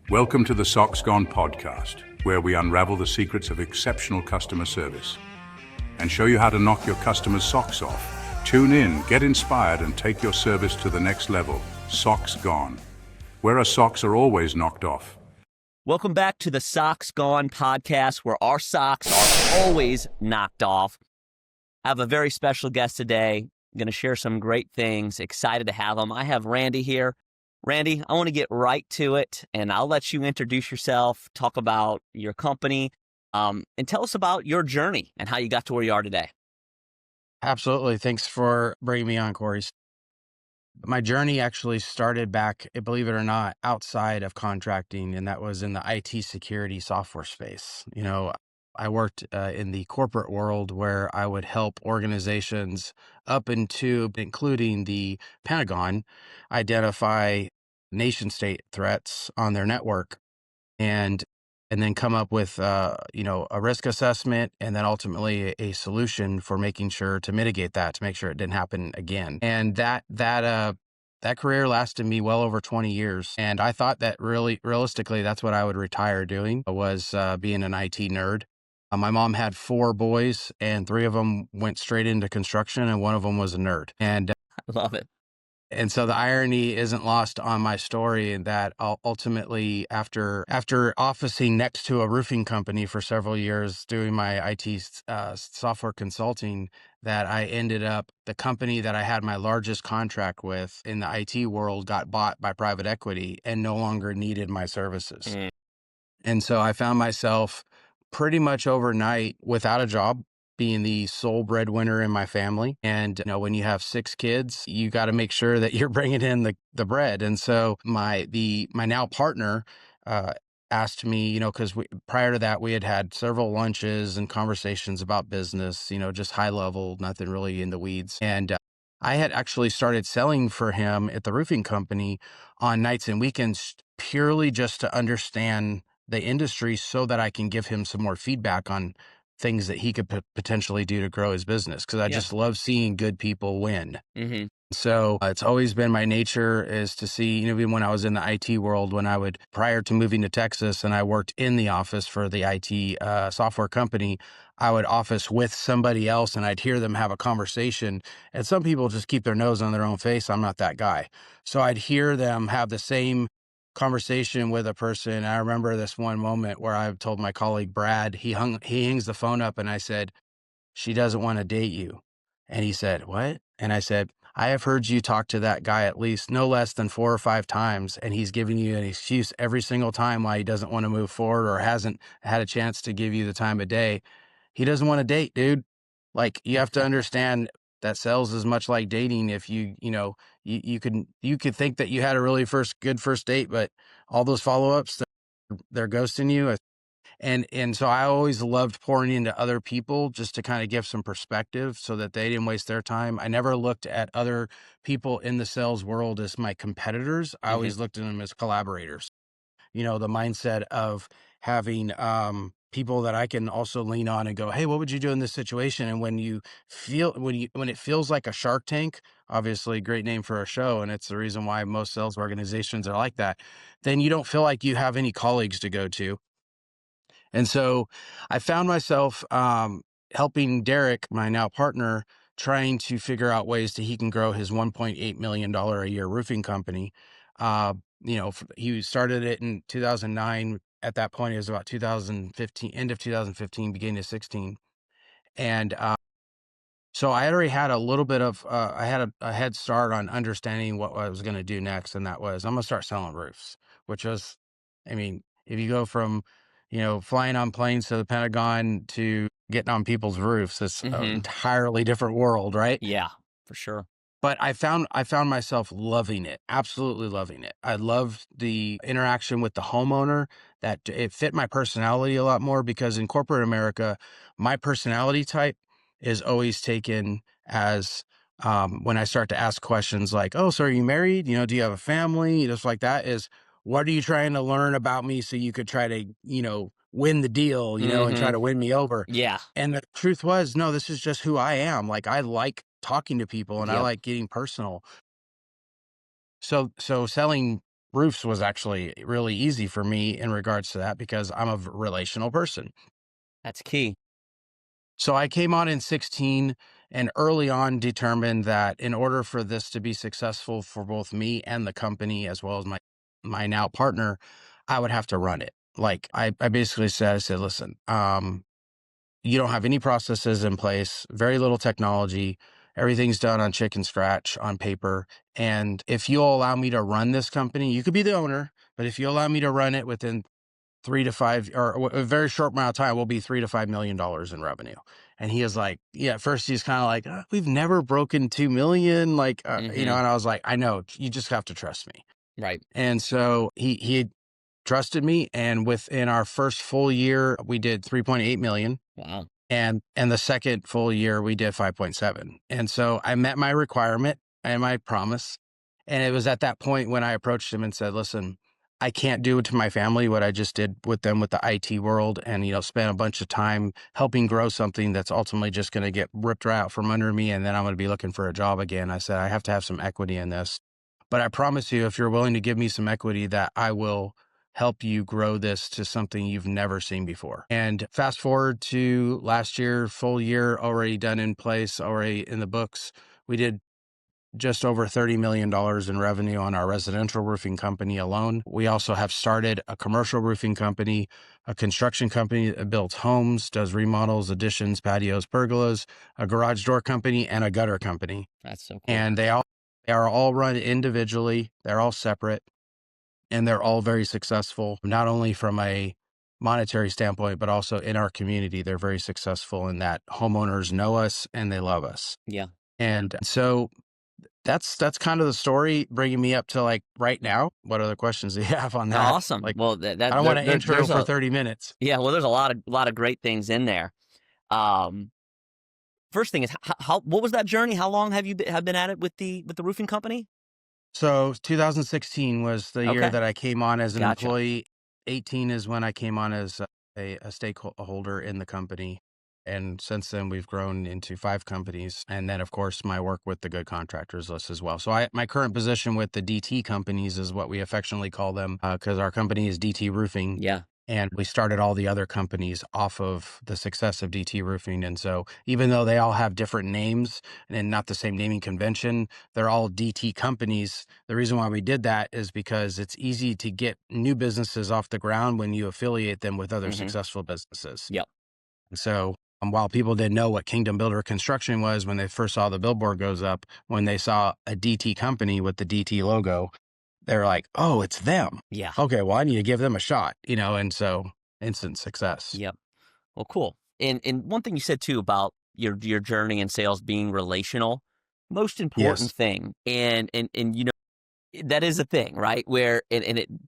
Welcome to the Socks Gone podcast, where we unravel the secrets of exceptional customer service and show you how to knock your customers' socks off. Tune in, get inspired, and take your service to the next level. Socks Gone, where our socks are always knocked off. Welcome back to the Socks Gone podcast, where our socks are always knocked off. I have a very special guest today. I'm going to share some great things. Excited to have him. I have Randy here. Randy, I want to get right to it, and I'll let you introduce yourself, talk about your company, and tell us about your journey and how you got to where you are today. Absolutely. Thanks for bringing me on, Corey. My journey actually started back, believe it or not, outside of contracting, and that was in the IT security software space. I worked in the corporate world where I would help organizations up into, including the Pentagon, identify nation-state threats on their network and then come up with a risk assessment and then ultimately a solution for making sure to mitigate that, to make sure it didn't happen again. And that career lasted me well over 20 years. And I thought that really realistically, that's what I would retire doing, was being an IT nerd. My mom had 4 boys, and 3 of them went straight into construction, and one of them was a nerd. And I love it. And so the irony isn't lost on my story, in that ultimately, after officing next to a roofing company for several years doing my IT software consulting, that I ended up, the company that I had my largest contract with in the IT world got bought by private equity and no longer needed my services. And so I found myself pretty much overnight without a job, being the sole breadwinner in my family. And when you have 6 kids, you got to make sure that you're bringing in the bread. And so my now partner asked me, because prior to that, we had several lunches and conversations about business, just high level, nothing really in the weeds. And I had actually started selling for him at the roofing company on nights and weekends, purely just to understand the industry so that I can give him some more feedback on things that he could potentially do to grow his business. Cause I just love seeing good people win. Mm-hmm. So it's always been my nature is to see, even when I was in the IT world, prior to moving to Texas and I worked in the office for the IT software company, I would office with somebody else and I'd hear them have a conversation. And some people just keep their nose on their own face. I'm not that guy. So I'd hear them have the same conversation with a person. I remember this one moment where I told my colleague, Brad, he hangs the phone up and I said, "She doesn't want to date you." And he said, "What?" And I said, "I have heard you talk to that guy at least no less than 4 or 5 times, and he's giving you an excuse every single time why he doesn't want to move forward or hasn't had a chance to give you the time of day. He doesn't want to date, dude. Like, you have to understand that sales is much like dating. If you could think that you had a really good first date, but all those follow-ups, they're ghosting you." And so I always loved pouring into other people just to kind of give some perspective so that they didn't waste their time. I never looked at other people in the sales world as my competitors. I always looked at them as collaborators. The mindset of having people that I can also lean on and go, "Hey, what would you do in this situation?" And when it feels like a Shark Tank, obviously great name for a show, and it's the reason why most sales organizations are like that, then you don't feel like you have any colleagues to go to. And so I found myself helping Derek, my now partner, trying to figure out ways that he can grow his $1.8 million a year roofing company. He started it in 2009. At that point, it was about 2015, end of 2015, beginning of 16. And so I already had a little bit of, I had a head start on understanding what I was going to do next. And that was, I'm going to start selling roofs, which was, if you go from, flying on planes to the Pentagon to getting on people's roofs, it's an entirely different world, right? Yeah, for sure. But I found myself loving it, absolutely loving it. I loved the interaction with the homeowner, that it fit my personality a lot more, because in corporate America, my personality type is always taken as, when I start to ask questions like, "Oh, so are you married? Do you have a family?" Just like that, is, what are you trying to learn about me so you could try to, win the deal, and try to win me over? Yeah. And the truth was, no, this is just who I am. Like, I like talking to people and I Yep. like getting personal. So selling roofs was actually really easy for me in regards to that because I'm a relational person. That's key. So I came on in 16 and early on determined that in order for this to be successful for both me and the company, as well as my now partner, I would have to run it. Like I basically said, listen, you don't have any processes in place, very little technology. Everything's done on chicken scratch on paper. And if you'll allow me to run this company, you could be the owner, but if you allow me to run it within 3 to 5 or a very short amount of time, will be $3 to $5 million in revenue. And he is like, yeah, at first he's kind of like, we've never broken 2 million. Like, and I was like, I know, you just have to trust me. Right. And so he trusted me. And within our first full year, we did 3.8 million. Wow. And the second full year we did 5.7. And so I met my requirement and my promise. And it was at that point when I approached him and said, listen, I can't do to my family what I just did with them with the IT world and, spend a bunch of time helping grow something that's ultimately just going to get ripped right out from under me. And then I'm going to be looking for a job again. I said, I have to have some equity in this. But I promise you, if you're willing to give me some equity, that I will help you grow this to something you've never seen before. And fast forward to last year, full year already done in place, already in the books. We did just over $30 million in revenue on our residential roofing company alone. We also have started a commercial roofing company, a construction company that builds homes, does remodels, additions, patios, pergolas, a garage door company, and a gutter company. That's so cool. And they are all run individually. They're all separate. And they're all very successful, not only from a monetary standpoint, but also in our community. They're very successful in that homeowners know us and they love us. Yeah. And so that's kind of the story bringing me up to like right now. What other questions do you have on that? Awesome. Like, well, I don't want to intro for 30 minutes. Yeah. Well, there's a lot of great things in there. First thing is what was that journey? How long have you been at it with the roofing company? So 2016 was the year that I came on as an employee. 18 is when I came on as a stakeholder in the company. And since then, we've grown into 5 companies. And then, of course, my work with the Good Contractors List as well. So my current position with the DT companies is what we affectionately call them because our company is DT Roofing. Yeah. And we started all the other companies off of the success of DT Roofing. And so even though they all have different names and not the same naming convention, they're all DT companies. The reason why we did that is because it's easy to get new businesses off the ground when you affiliate them with other successful businesses. Yep. So while people didn't know what Kingdom Builder Construction was when they first saw the billboard goes up, when they saw a DT company with the DT logo, they're like, oh, it's them. Yeah. Okay, well, I need to give them a shot, and so instant success. Yep. Well, cool. And one thing you said too about your journey in sales being relational, most important thing. And that is a thing, right? Where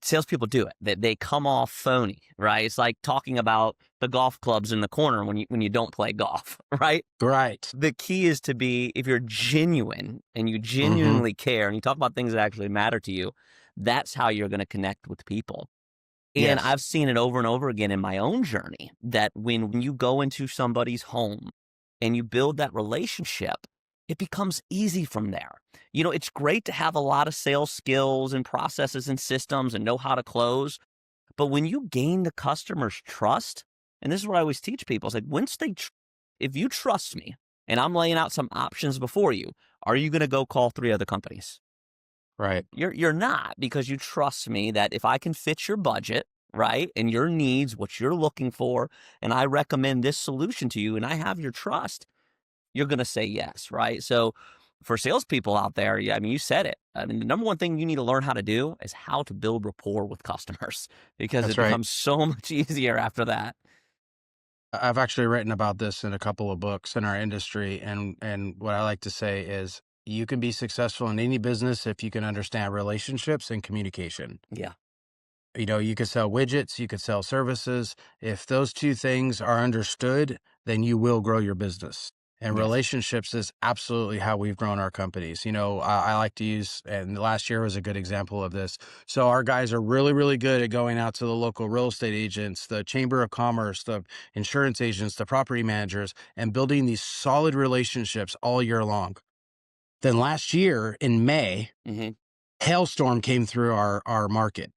salespeople do it. That they come off phony, right? It's like talking about the golf clubs in the corner when you don't play golf, right? Right. The key is to be, if you're genuine and you genuinely care and you talk about things that actually matter to you, that's how you're going to connect with people. And I've seen it over and over again in my own journey that when you go into somebody's home and you build that relationship, it becomes easy from there. It's great to have a lot of sales skills and processes and systems and know how to close. But when you gain the customer's trust, and this is what I always teach people, it's like if you trust me and I'm laying out some options before you, are you going to go call 3 other companies? Right. You're not, because you trust me that if I can fit your budget, right, and your needs, what you're looking for, and I recommend this solution to you and I have your trust, you're going to say yes, right? So for salespeople out there, you said it. The number one thing you need to learn how to do is how to build rapport with customers, because it becomes so much easier after that. I've actually written about this in a couple of books in our industry. And what I like to say is you can be successful in any business if you can understand relationships and communication. Yeah. You could sell widgets, you could sell services. If those 2 things are understood, then you will grow your business. And relationships is absolutely how we've grown our companies. I like to use, and last year was a good example of this. So our guys are really, really good at going out to the local real estate agents, the Chamber of Commerce, the insurance agents, the property managers, and building these solid relationships all year long. Then last year in May, hailstorm came through our market,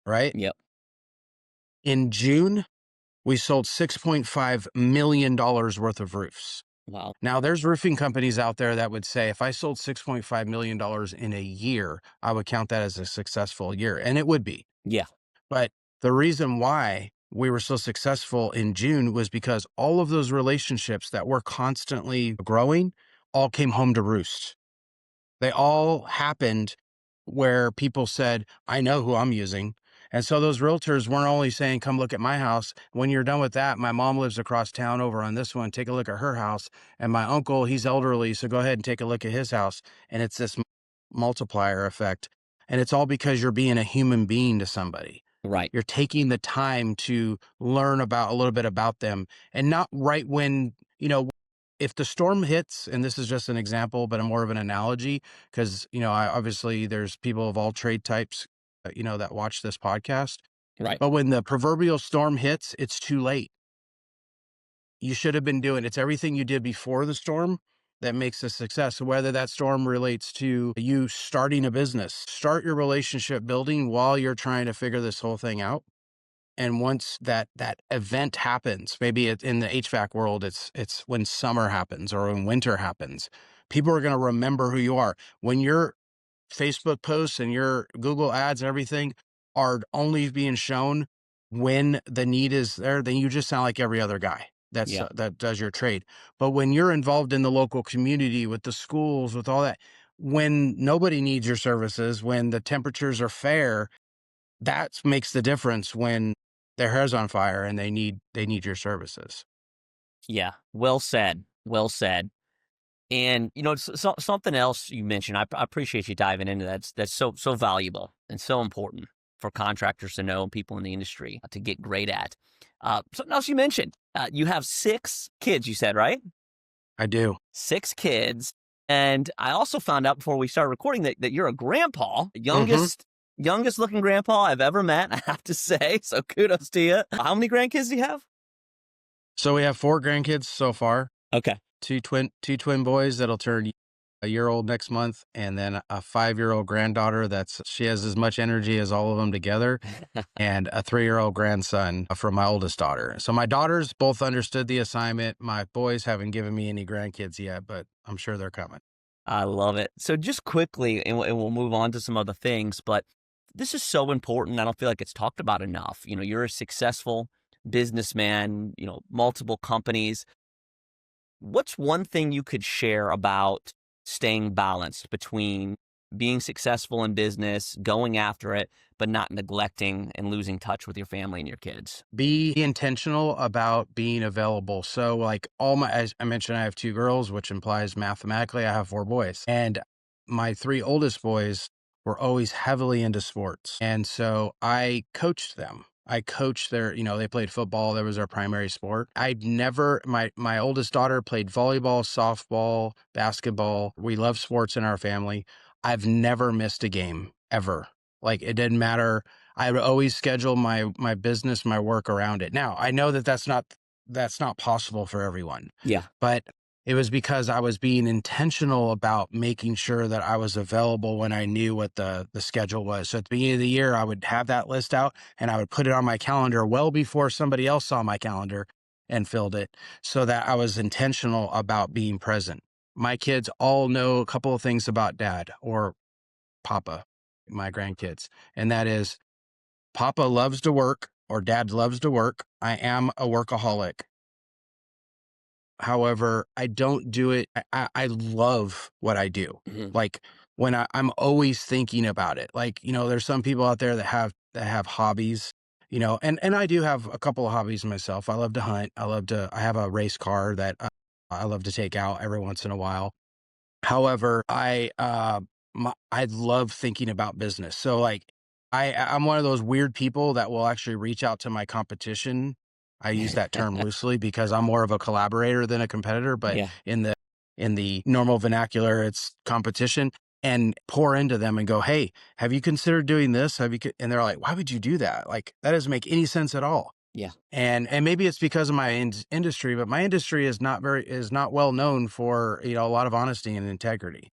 right? Yep. In June, we sold $6.5 million worth of roofs. Wow. Now, there's roofing companies out there that would say if I sold $6.5 million in a year, I would count that as a successful year. And it would be. Yeah. But the reason why we were so successful in June was because all of those relationships that were constantly growing all came home to roost. They all happened where people said, I know who I'm using. And so those realtors weren't only saying, come look at my house. When you're done with that, my mom lives across town over on this one. Take a look at her house. And my uncle, he's elderly. So go ahead and take a look at his house. And it's this multiplier effect. And it's all because you're being a human being to somebody. Right. You're taking the time to learn about a little bit about them, and not right when, if the storm hits, and this is just an example, but more of an analogy, because, obviously there's people of all trade types, that watch this podcast. Right. But when the proverbial storm hits, it's too late. You should have been doing, it's everything you did before the storm that makes a success. So whether that storm relates to you starting a business, start your relationship building while you're trying to figure this whole thing out. And once that event happens, maybe in the HVAC world, it's when summer happens or when winter happens, people are going to remember who you are. When your Facebook posts and your Google ads and everything are only being shown when the need is there, then you just sound like every other guy that does your trade. But when you're involved in the local community with the schools, with all that, when nobody needs your services, when the temperatures are fair, that makes the difference when their hair's on fire and they need your services. Yeah. Well said. Well said. And something else you mentioned. I appreciate you diving into that. That's so valuable and so important for contractors to know and people in the industry to get great at. Something else you mentioned. You have 6 kids. You said, right? I do. 6 kids. And I also found out before we started recording that you're a grandpa, youngest looking grandpa I've ever met, I have to say. So kudos to you. How many grandkids do you have? So we have 4 grandkids so far. Okay. Two twin boys that'll turn a year old next month, and then a 5-year-old granddaughter she has as much energy as all of them together, and a 3-year-old grandson from my oldest daughter. So my daughters both understood the assignment. My boys haven't given me any grandkids yet, but I'm sure they're coming. I love it. So just quickly, and we'll move on to some other things, but this is so important. I don't feel like it's talked about enough. You're a successful businessman, multiple companies. What's one thing you could share about staying balanced between being successful in business, going after it, but not neglecting and losing touch with your family and your kids? Be intentional about being available. So like as I mentioned, I have 2 girls, which implies mathematically I have 4 boys. And my 3 oldest boys were always heavily into sports. And so I coached them. I coached they played football. That was their primary sport. My oldest daughter played volleyball, softball, basketball. We love sports in our family. I've never missed a game ever. Like, it didn't matter. I would always schedule my business, my work around it. Now, I know that's not possible for everyone. Yeah. But it was because I was being intentional about making sure that I was available when I knew what the schedule was. So at the beginning of the year, I would have that list out and I would put it on my calendar well before somebody else saw my calendar and filled it, so that I was intentional about being present. My kids all know a couple of things about Dad or Papa, my grandkids, and that is Papa loves to work or Dad loves to work. I am a workaholic. However, I don't do it. I love what I do. Mm-hmm. Like, when I'm always thinking about it. Like, there's some people out there that have hobbies, and I do have a couple of hobbies myself. I love to hunt. I have a race car that I love to take out every once in a while. However, I love thinking about business. So like, I'm one of those weird people that will actually reach out to my competition. I use that term loosely because I'm more of a collaborator than a competitor, but Yeah. in the normal vernacular, it's competition, and pour into them and go, hey, have you considered doing this? And they're like, why would you do that? Like, that doesn't make any sense at all. Yeah. And maybe it's because of my industry, but my industry is not well known for, a lot of honesty and integrity.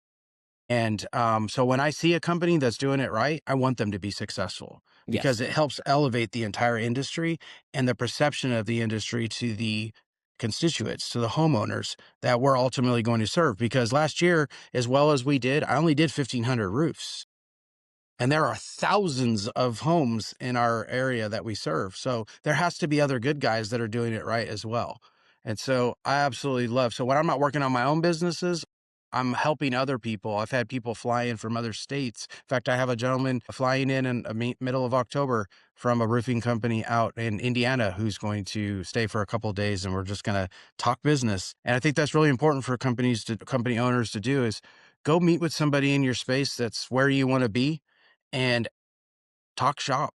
And so when I see a company that's doing it right, I want them to be successful because Yes. it helps elevate the entire industry and the perception of the industry to the constituents, to the homeowners that we're ultimately going to serve. Because last year, as well as we did, I only did 1,500 roofs. And there are thousands of homes in our area that we serve. So there has to be other good guys that are doing it right as well. And so I absolutely love. So when I'm not working on my own businesses, I'm helping other people. I've had people fly in from other states. In fact, I have a gentleman flying in the middle of October from a roofing company out in Indiana who's going to stay for a couple of days, and we're just going to talk business. And I think that's really important for company owners to do is go meet with somebody in your space that's where you want to be and talk shop.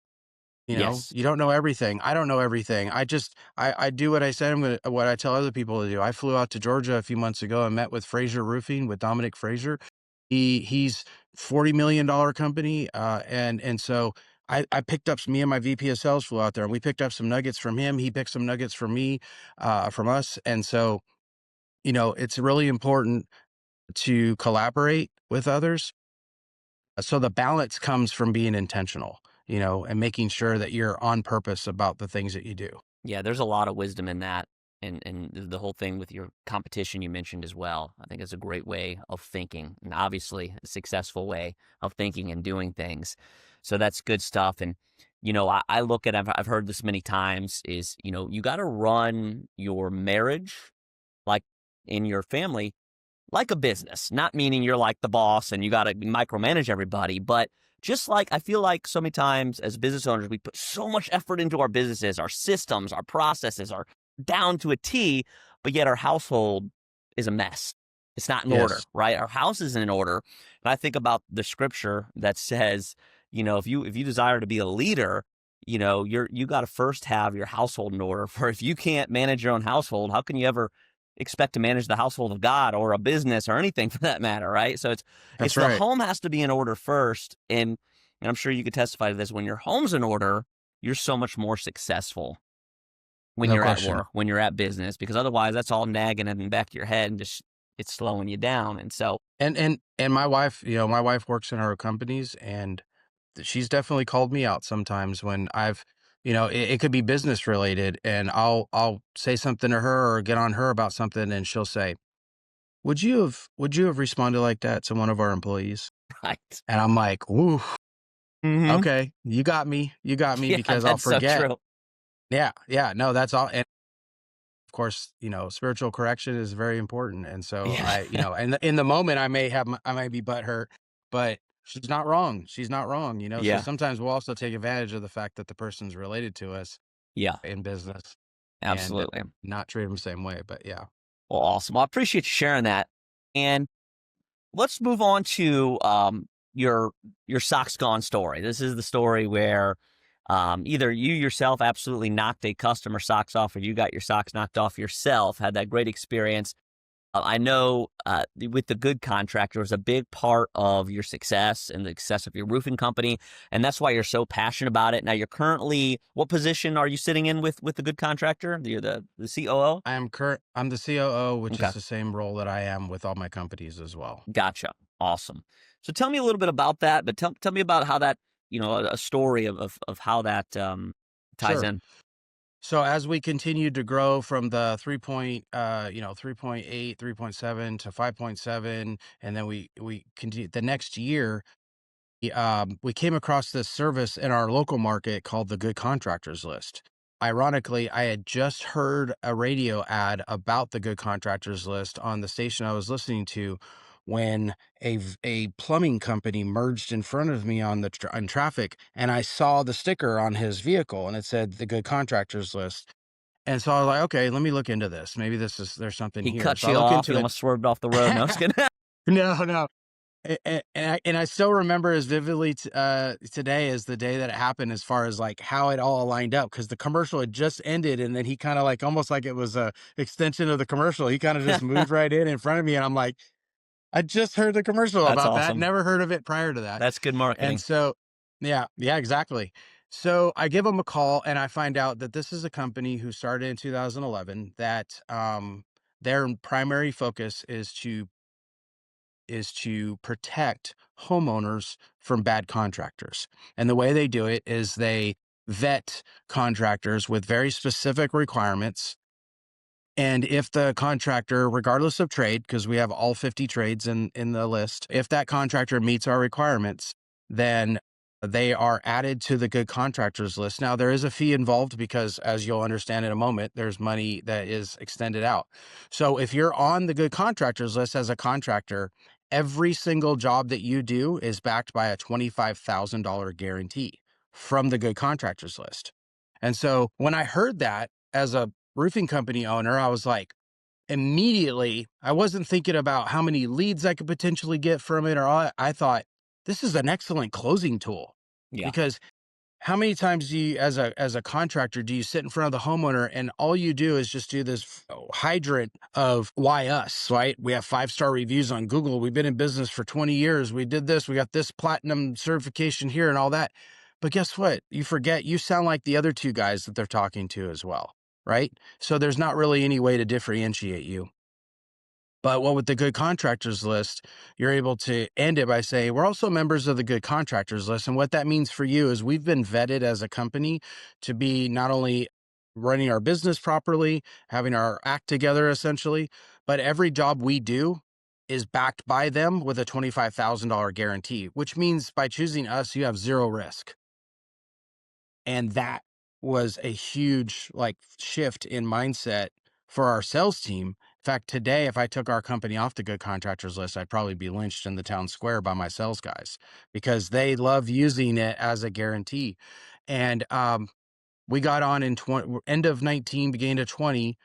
Yes. You don't know everything. I don't know everything. I do what I said what I tell other people to do. I flew out to Georgia a few months ago and met with Fraser Roofing with Dominic Fraser. He's $40 million company. And so I picked up me and my VP of sales flew out there and we picked up some nuggets from him. He picked some nuggets from me, from us. And so, it's really important to collaborate with others. So the balance comes from being intentional, and making sure that you're on purpose about the things that you do. Yeah, there's a lot of wisdom in that, and the whole thing with your competition you mentioned as well. I think it's a great way of thinking, and obviously a successful way of thinking and doing things. So that's good stuff. And I look at I've heard this many times is you got to run your marriage like in your family like a business, not meaning you're like the boss and you got to micromanage everybody, but just like I feel like so many times as business owners, we put so much effort into our businesses, our systems, our processes are down to a T, but yet our household is a mess. It's not in order, Yes, right? Our house isn't in order. And I think about the scripture that says, if you desire to be a leader, you got to first have your household in order. For if you can't manage your own household, how can you ever expect to manage the household of God or a business or anything for that matter, right? So it's that's the right. home has to be in order first, and I'm sure you could testify to this. When your home's in order, you're so much more successful when No you're at question. work, when you're at business, because otherwise that's all nagging in the back of your head and just it's slowing you down. And so, And my wife works in our companies, and she's definitely called me out sometimes when it could be business related, and I'll say something to her or get on her about something, and she'll say, "Would you have responded like that to one of our employees?" right. And I'm like, "Ooh, Hmm. okay, you got me," Yeah, because I'll that's so forget. true. Yeah, yeah, no, that's all. And of course, spiritual correction is very important. And so Yeah. and in the moment, I may be butthurt, but she's not wrong. She's not wrong. So Yeah. sometimes we'll also take advantage of the fact that the person's related to us Yeah. in business and Absolutely. not treat them the same way. But yeah, Well, awesome. Well, I appreciate you sharing that. And let's move on to your socks gone story. This is the story where either you yourself absolutely knocked a customer socks off, or you got your socks knocked off yourself. Had that great experience. I know with the Good Contractors, a big part of your success and the success of your roofing company, and that's why you're so passionate about it. Now, you're currently, what position are you sitting in with the Good Contractor? You're the COO. I'm the COO, which Okay. is the same role that I am with all my companies as well. Gotcha. Awesome. So tell me a little bit about that, but tell me about how that, a story of how that ties Sure. in. So as we continued to grow from the 3.8, 3.7 to 5.7, and then we continued the next year, we came across this service in our local market called the Good Contractors List. Ironically, I had just heard a radio ad about the Good Contractors List on the station I was listening to when a plumbing company merged in front of me on traffic, and I saw the sticker on his vehicle and it said the Good Contractors List. And so I was like, okay, let me look into this. Maybe there's something He here. cut So I you look off. into You it. almost swerved off the road. No, I was kidding. No, no. And I still remember as vividly today as the day that it happened, as far as like how it all lined up, because the commercial had just ended, and then he kind of like almost like it was a extension of the commercial. He kind of just moved right in front of me, and I'm like, I just heard the commercial That's about that, awesome. never heard of it prior to that. That's good And marketing. so, yeah, yeah, exactly. So I give him a call, and I find out that this is a company who started in 2011 that their primary focus is to is to protect homeowners from bad contractors. And the way they do it is they vet contractors with very specific requirements. And if the contractor, regardless of trade, because we have all 50 trades in the list, if that contractor meets our requirements, then they are added to the Good Contractors List. Now, there is a fee involved because, as you'll understand in a moment, there's money that is extended out. So if you're on the Good Contractors List as a contractor, every single job that you do is backed by a $25,000 guarantee from the Good Contractors List. And so when I heard that as a roofing company owner, I was like, immediately, I wasn't thinking about how many leads I could potentially get from it, or I thought this is an excellent closing tool. Yeah. Because how many times do you, as a contractor, do you sit in front of the homeowner and all you do is just do this hydrant of why us, right? We have 5-star reviews on Google. We've been in business for 20 years. We did this. We got this platinum certification here and all that. But guess what? You forget you sound like the other two guys that they're talking to as well, right? So there's not really any way to differentiate you. But with the Good Contractors List, you're able to end it by saying, we're also members of the Good Contractors List. And what that means for you is we've been vetted as a company to be not only running our business properly, having our act together essentially, but every job we do is backed by them with a $25,000 guarantee, which means by choosing us, you have zero risk. And that was a huge shift in mindset for our sales team. In fact, today, if I took our company off the Good Contractors List, I'd probably be lynched in the town square by my sales guys because they love using it as a guarantee. And we got on in end of 19, beginning of 20,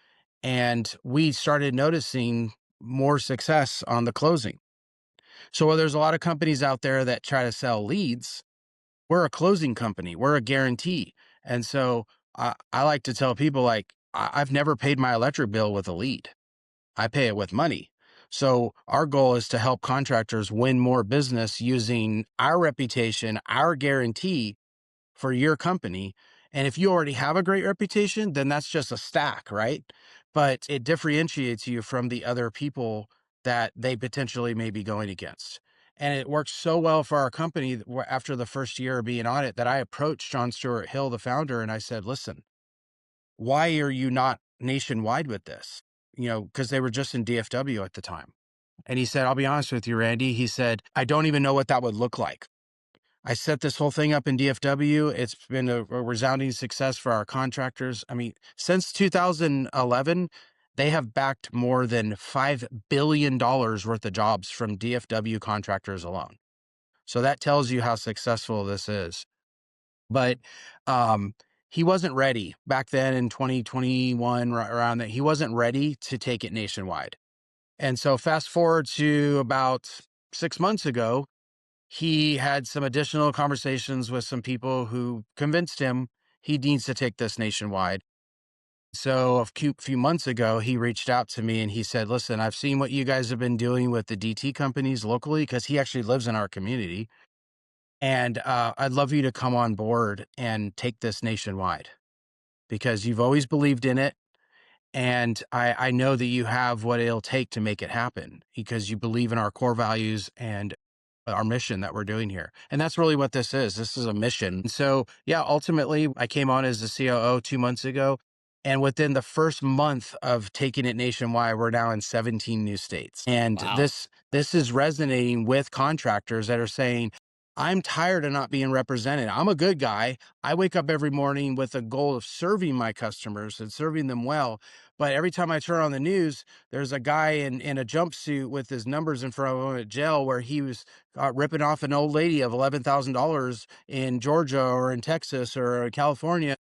and we started noticing more success on the closing. So while there's a lot of companies out there that try to sell leads, we're a closing company. We're a guarantee. And so I like to tell people I've never paid my electric bill with a lead. I pay it with money. So our goal is to help contractors win more business using our reputation, our guarantee for your company. And if you already have a great reputation, then that's just a stack, right? But it differentiates you from the other people that they potentially may be going against. And it works so well for our company after the first year of being on it that I approached John Stuart Hill, the founder, and I said, listen, why are you not nationwide with this? Because they were just in DFW at the time. And he said, I'll be honest with you, Randy. He said, I don't even know what that would look like. I set this whole thing up in DFW. It's been a resounding success for our contractors. I mean, since 2011, they have backed more than $5 billion worth of jobs from DFW contractors alone. So that tells you how successful this is. But he wasn't ready back then in 2021, around that. He wasn't ready to take it nationwide. And so fast forward to about 6 months ago, he had some additional conversations with some people who convinced him he needs to take this nationwide. So a few months ago, he reached out to me and he said, listen, I've seen what you guys have been doing with the DT companies locally, because he actually lives in our community. And I'd love you to come on board and take this nationwide because you've always believed in it. And I know that you have what it'll take to make it happen because you believe in our core values and our mission that we're doing here. And that's really what this is. This is a mission. So yeah, ultimately I came on as the COO 2 months ago. And within the first month of taking it nationwide, we're now in 17 new states. And Wow. this is resonating with contractors that are saying, I'm tired of not being represented. I'm a good guy. I wake up every morning with a goal of serving my customers and serving them well. But every time I turn on the news, there's a guy in a jumpsuit with his numbers in front of him at jail where he was ripping off an old lady of $11,000 in Georgia or in Texas or California.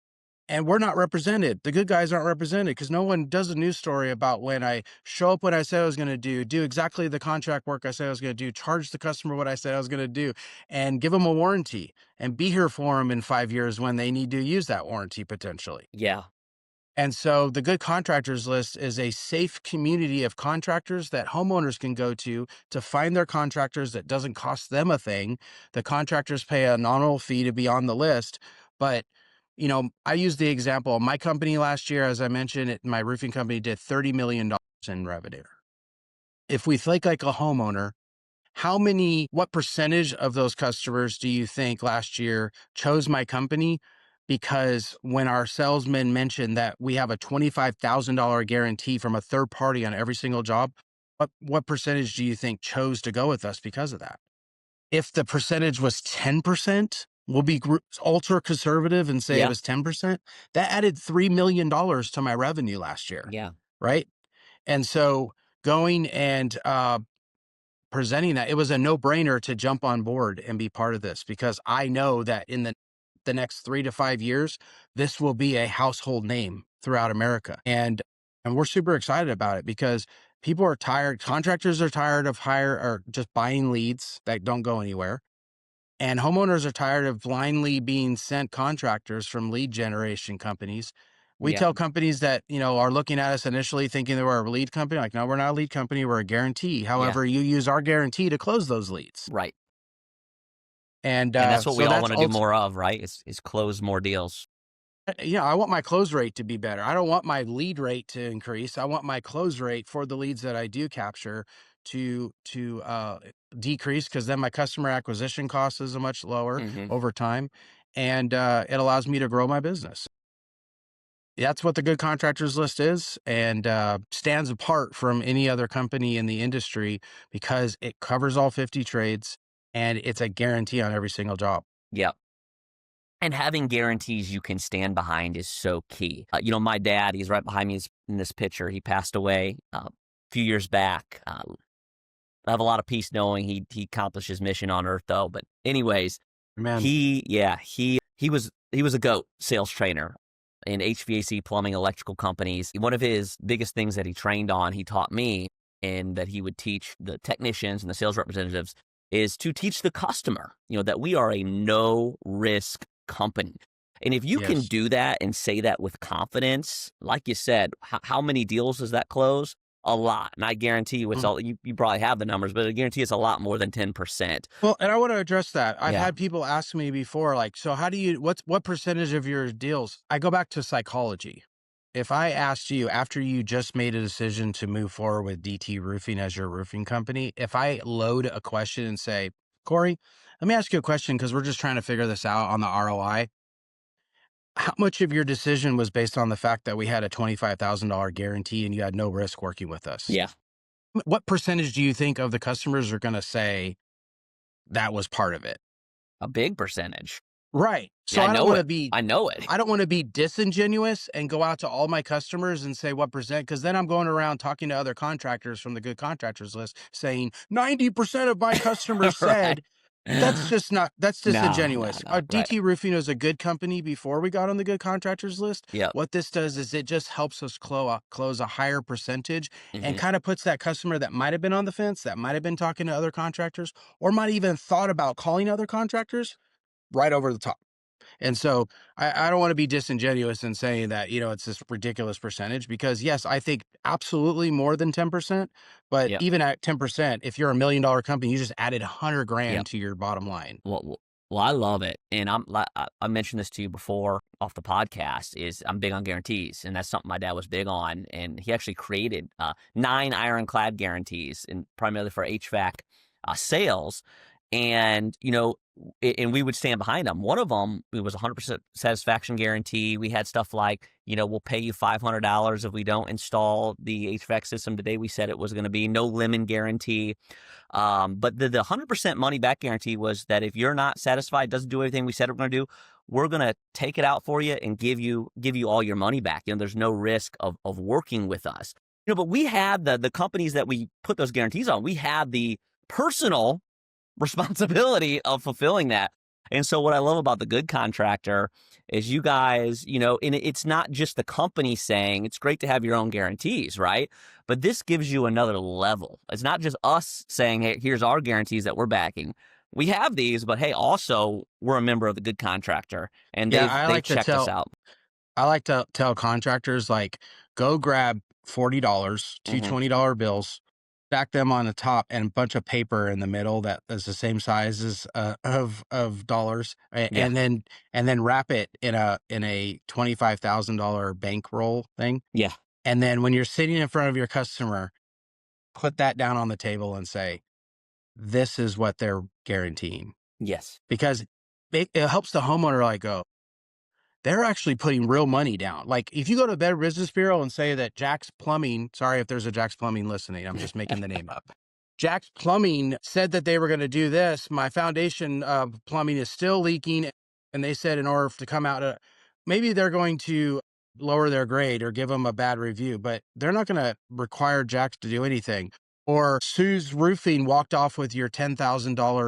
And we're not represented. The good guys aren't represented because no one does a news story about when I show up what I said I was going to do exactly the contract work I said I was going to do, charge the customer what I said I was going to do, and give them a warranty and be here for them in 5 years when they need to use that warranty potentially. Yeah. And so the Good Contractors List is a safe community of contractors that homeowners can go to find their contractors that doesn't cost them a thing. The contractors pay a nominal fee to be on the list, but I use the example of my company last year. As I mentioned, my roofing company did $30 million in revenue. If we think like a homeowner, what percentage of those customers do you think last year chose my company? Because when our salesmen mentioned that we have a $25,000 guarantee from a third party on every single job, what percentage do you think chose to go with us because of that? If the percentage was 10%, we'll be ultra conservative and say it Yeah. was 10%. That added $3 million to my revenue last year, Yeah. right? And so going and presenting that, it was a no-brainer to jump on board and be part of this, because I know that in the next 3 to 5 years, this will be a household name throughout America. And we're super excited about it because people are tired, contractors are tired of or just buying leads that don't go anywhere. And homeowners are tired of blindly being sent contractors from lead generation companies. We Yeah. tell companies that, are looking at us initially thinking that we're a lead company, like, no, we're not a lead company, we're a guarantee. Yeah. However, you use our guarantee to close those leads. Right. And And that's what we so all that's want to do more of, right? Is close more deals. I want my close rate to be better. I don't want my lead rate to increase. I want my close rate for the leads that I do capture to decrease, because then my customer acquisition cost is much lower Hmm. over time, and it allows me to grow my business. That's what the Good Contractors List is, and stands apart from any other company in the industry because it covers all 50 trades and it's a guarantee on every single job. Yeah. And having guarantees you can stand behind is so key. My dad, he's right behind me in this picture. He passed away a few years back. I have a lot of peace knowing he accomplished his mission on earth, though. But anyways, Man, he was a GOAT sales trainer in HVAC, plumbing, electrical companies. One of his biggest things that he trained on, he taught me, and that he would teach the technicians and the sales representatives, is to teach the customer, that we are a no risk company. And if you can yes. do that and say that with confidence, like you said, how many deals does that close? A lot. And I guarantee you it's all, you probably have the numbers, but I guarantee it's a lot more than 10%. Well, and I want to address that. I've Yeah. had people ask me before, like, so how do you, what percentage of your deals? I go back to psychology. If I asked you after you just made a decision to move forward with DT Roofing as your roofing company, if I load a question and say, Corey, let me ask you a question because we're just trying to figure this out on the ROI. How much of your decision was based on the fact that we had a $25,000 guarantee and you had no risk working with us? Yeah. What percentage do you think of the customers are going to say that was part of it? A big percentage. Right. So Yeah, I don't want to be I know it. I don't want to be disingenuous and go out to all my customers and say what percent, because then I'm going around talking to other contractors from the Good Contractors List saying 90% of my customers Right. said. That's No, disingenuous. no. Right. DT Roofing was a good company before we got on the Good Contractors List. Yep. What this does is it just helps us close a higher percentage, and Hmm. kind of puts that customer that might have been on the fence, that might have been talking to other contractors, or might even thought about calling other contractors, right over the top. And so I don't want to be disingenuous in saying that, it's this ridiculous percentage, because yes, I think absolutely more than 10%, but Yep. even at 10%, if you're $1 million company, you just added 100 grand Yep. to your bottom line. Well, I love it, and I mentioned this to you before off the podcast. Is I'm big on guarantees, and that's something my dad was big on, and he actually created 9 ironclad guarantees, and primarily for HVAC sales, and and we would stand behind them. One of them, it was 100% satisfaction guarantee. We had stuff like, we'll pay you $500 if we don't install the HVAC system today we said it was going to be. No lemon guarantee. But the 100% money back guarantee was that if you're not satisfied, doesn't do everything we said we're going to do, we're going to take it out for you and give you all your money back. There's no risk of working with us. But we had the companies that we put those guarantees on, we had the personal responsibility of fulfilling that. And so what I love about the Good Contractor is you guys, and it's not just the company saying it's great to have your own guarantees, right? But this gives you another level. It's not just us saying, hey, here's our guarantees that we're backing. We have these, but hey, also we're a member of the Good Contractor, and Yeah, they've checked us out. I like to tell contractors, like, go grab $40, two Hmm. $20 bills, stack them on the top, and a bunch of paper in the middle that is the same size as of dollars, Yeah, and then wrap it in a $25,000 bankroll thing. yeah, And then when you're sitting in front of your customer, put that down on the table and say, this is what they're guaranteeing. Yes. Because it helps the homeowner like go, they're actually putting real money down. Like if you go to Better Business Bureau and say that Jack's Plumbing, sorry if there's a Jack's Plumbing listening, I'm just making the name up. Jack's Plumbing said that they were going to do this. My foundation plumbing is still leaking. And they said in order to come out, maybe they're going to lower their grade or give them a bad review, but they're not going to require Jack's to do anything. Or Sue's Roofing walked off with your $10,000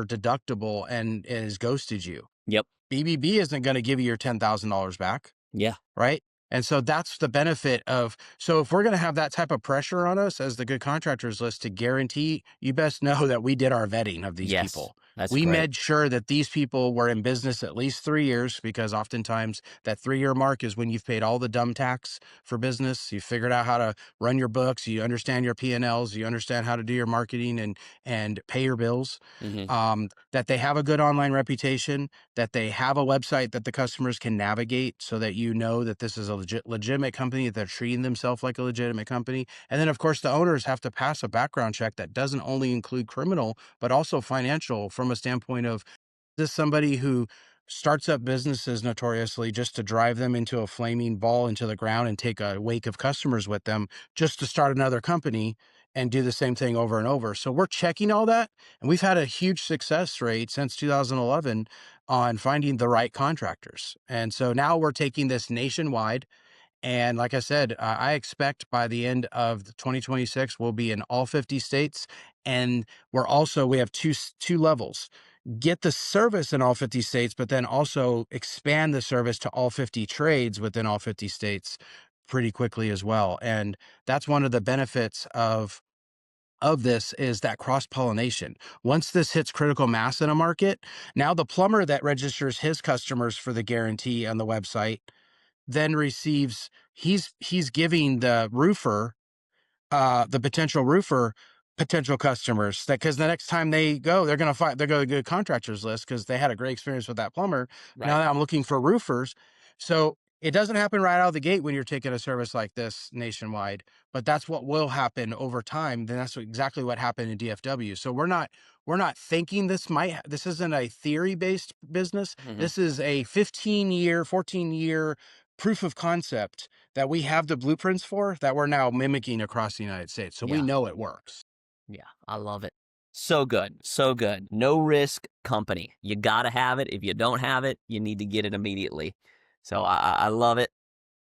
deductible and has ghosted you. Yep. BBB isn't going to give you your $10,000 back. Yeah. Right. And so that's the benefit of, so if we're going to have that type of pressure on us as the Good Contractors List to guarantee, you best know that we did our vetting of these people. We made sure that these people were in business at least 3 years, because oftentimes that 3-year mark is when you've paid all the dumb tax for business. You figured out how to run your books. You understand your P&Ls. You understand how to do your marketing and pay your bills. That they have a good online reputation, that they have a website that the customers can navigate so that you know that this is a legitimate company, that they're treating themselves like a legitimate company. And then, of course, the owners have to pass a background check that doesn't only include criminal, but also financial, from a standpoint of, this somebody who starts up businesses notoriously just to drive them into a flaming ball into the ground and take a wake of customers with them just to start another company and do the same thing over and over. So we're checking all that. And we've had a huge success rate since 2011 on finding the right contractors. And so now we're taking this nationwide. And like I said, I expect by the end of 2026, we'll be in all 50 states. And we have two levels. Get the service in all 50 states, but then also expand the service to all 50 trades within all 50 states pretty quickly as well. And that's one of the benefits of this, is that cross-pollination. Once this hits critical mass in a market, now the plumber that registers his customers for the guarantee on the website then receives, he's giving the roofer, the potential customers, that because the next time they go, they're going to go to Good Contractors List because they had a great experience with that plumber. Right. Now that I'm looking for roofers. So it doesn't happen right out of the gate when you're taking a service like this nationwide, but that's what will happen over time. Then that's exactly what happened in DFW. So we're not thinking this isn't a theory-based business. This is a 15-year, 14-year proof of concept that we have the blueprints for, that we're now mimicking across the United States. So we know it works. Yeah, I love it. So good. So good. No risk company. You got to have it. If you don't have it, you need to get it immediately. So I love it.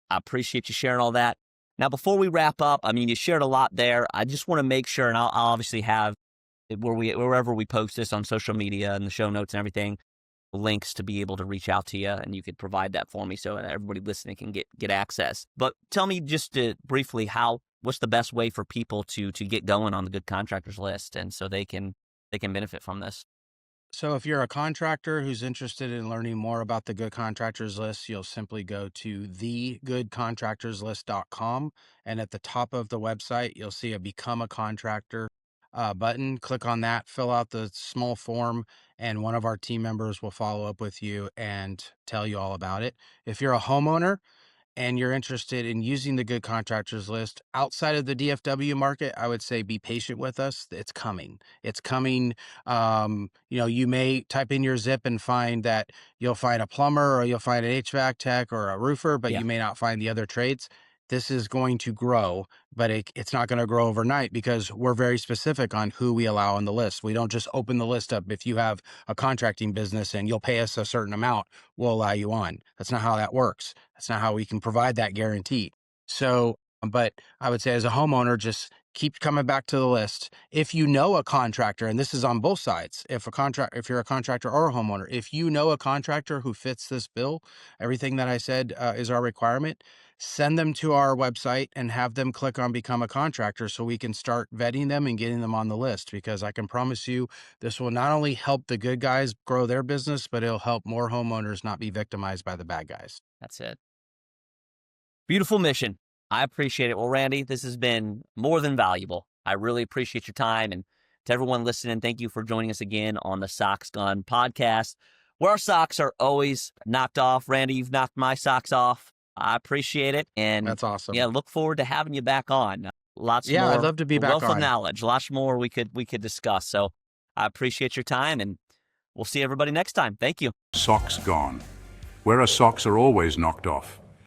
I appreciate you sharing all that. Now, before we wrap up, I mean, you shared a lot there. I just want to make sure, and I'll obviously have wherever we post this on social media and the show notes and everything, links to be able to reach out to you, and you could provide that for me so that everybody listening can get access. But tell me just briefly, what's the best way for people to get going on the Good Contractors List, and so they can benefit from this? So if you're a contractor who's interested in learning more about the Good Contractors List, you'll simply go to thegoodcontractorslist.com. And at the top of the website, you'll see a Become a Contractor button. Click on that, fill out the small form, and one of our team members will follow up with you and tell you all about it. If you're a homeowner and you're interested in using the Good Contractors List outside of the DFW market, I would say be patient with us. It's coming. It's coming. You may type in your zip and find that you'll find a plumber, or you'll find an HVAC tech or a roofer, but you may not find the other trades. This is going to grow, but it's not going to grow overnight, because we're very specific on who we allow on the list. We don't just open the list up. If you have a contracting business and you'll pay us a certain amount, we'll allow you on. That's not how that works. That's not how we can provide that guarantee. So, but I would say as a homeowner, just keep coming back to the list. If you know a contractor, and this is on both sides, if you're a contractor or a homeowner, if you know a contractor who fits this bill, everything that I said is our requirement, send them to our website and have them click on Become a Contractor so we can start vetting them and getting them on the list, because I can promise you this will not only help the good guys grow their business, but it'll help more homeowners not be victimized by the bad guys. That's it. Beautiful mission. I appreciate it. Well, Randy, this has been more than valuable. I really appreciate your time. And to everyone listening, thank you for joining us again on the Socks Gone podcast, where our socks are always knocked off. Randy, you've knocked my socks off. I appreciate it. And that's awesome. Yeah, look forward to having you back on. Lots more. I'd love to be back on. Wealth on. of knowledge. Lots more we could discuss. So I appreciate your time, and we'll see everybody next time. Thank you. Socks gone. Where our socks are always knocked off.